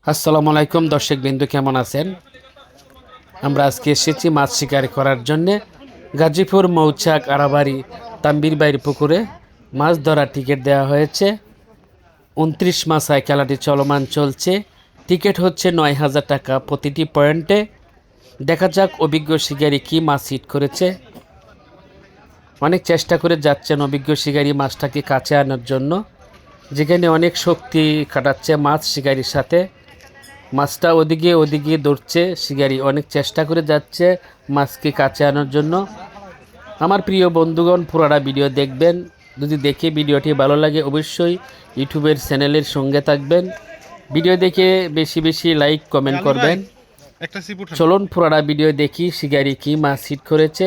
আসসালামু আলাইকুম দর্শক বিন্দু, কেমন আছেন? আমরা আজকে এসেছি মাছ শিকার করার জন্যে গাজীপুর মৌচাক আড়াবাড়ি তাম্বির বাইর পুকুরে। মাছ ধরার টিকিট দেওয়া হয়েছে। 29 মাসায় খেলাটি চলমান চলছে। টিকিট হচ্ছে 9,000 টাকা প্রতিটি পয়েন্টে। দেখা যাক অভিজ্ঞ শিকারী কি মাছ হিট করেছে। অনেক চেষ্টা করে যাচ্ছেন অভিজ্ঞ শিকারী মাছটাকে কাছে আনার জন্য, যেখানে অনেক শক্তি খাটাচ্ছে মাছ শিকারির সাথে। মাছটা ওদিকে দৌড়ছে, শিকারি অনেক চেষ্টা করে যাচ্ছে মাছকে কাছে আনার জন্য। আমার প্রিয় বন্ধুগণ, পুরোটা ভিডিও দেখবেন। যদি দেখে ভিডিওটি ভালো লাগে অবশ্যই ইউটিউবের চ্যানেলের সঙ্গে থাকবেন। ভিডিও দেখে বেশি বেশি লাইক কমেন্ট করবেন। চলুন পুরোটা ভিডিও দেখি শিকারি কি মাছ হিট করেছে।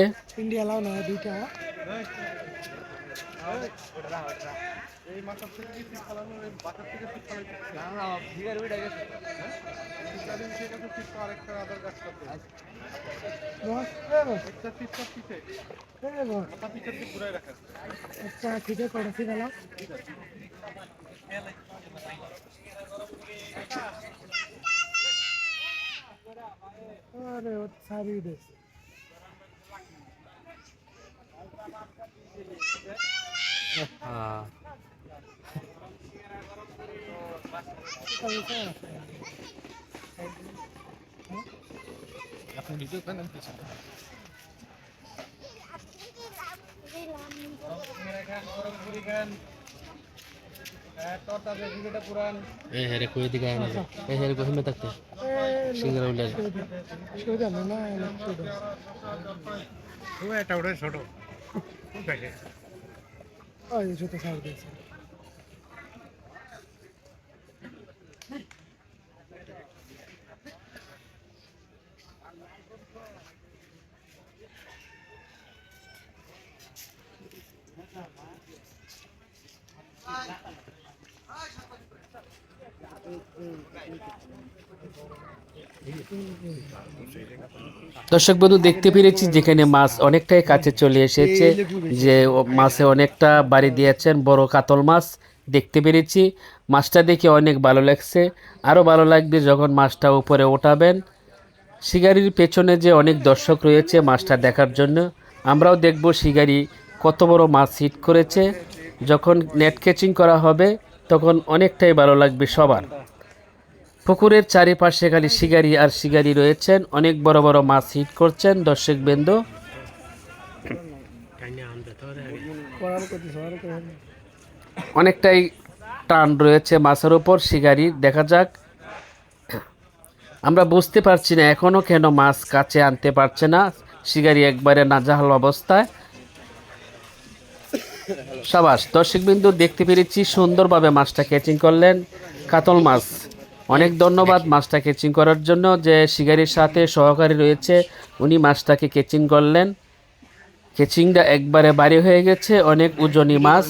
আপনি ভিডিও করেন পিছনে এই হেরে কই দিকে আনা যায়, এই হেরে কই হিমে থাকতে সিঙ্গারা উল্লে ও এটা ওটা ছোট ওই ছোট সাইড দিয়েছে। দর্শক বন্ধু, দেখতে পেরেছি যেখানে মাছ অনেকটাই কাছে চলে এসেছে, যে মাছে অনেকটা বাড়ি দিয়েছেন বড় কাতল মাছ দেখতে পেরেছি। মাছটা দেখে অনেক ভালো লাগছে। আরও ভালো লাগবে যখন মাছটা উপরে ওঠাবেন। শিকারির পেছনে যে অনেক দর্শক রয়েছে মাছটা দেখার জন্য। আমরাও দেখব শিকারি কত বড় মাছ হিট করেছে। যখন নেট ক্যাচিং করা হবে তখন অনেকটাই ভালো লাগবে সবার। পুকুরের চারিপাশে খালি শিকারি আর শিকারি রয়েছেন, অনেক বড় বড় মাছ হিট করছেন দর্শক বৃন্দ। অনেকটাই টান রয়েছে মাছের উপর শিকারি। দেখা যাক, আমরা বুঝতে পারছি না এখনো কেন মাছ কাছে আনতে পারছে না শিকারি, একবারে নাজেহাল অবস্থায়। সাবাস দর্শক বিন্দু, দেখতে পেরেছি সুন্দরভাবে মাছটা ক্যাচিং করলেন কাতল মাছ। অনেক ধন্যবাদ মাছটা ক্যাচিং করার জন্য। যে শিকারির সাথে সহকারী রয়েছে উনি মাছটাকে ক্যাচিং করলেন। ক্যাচিংটা একবারে বাড়ি হয়ে গেছে, অনেক ওজনী মাছ।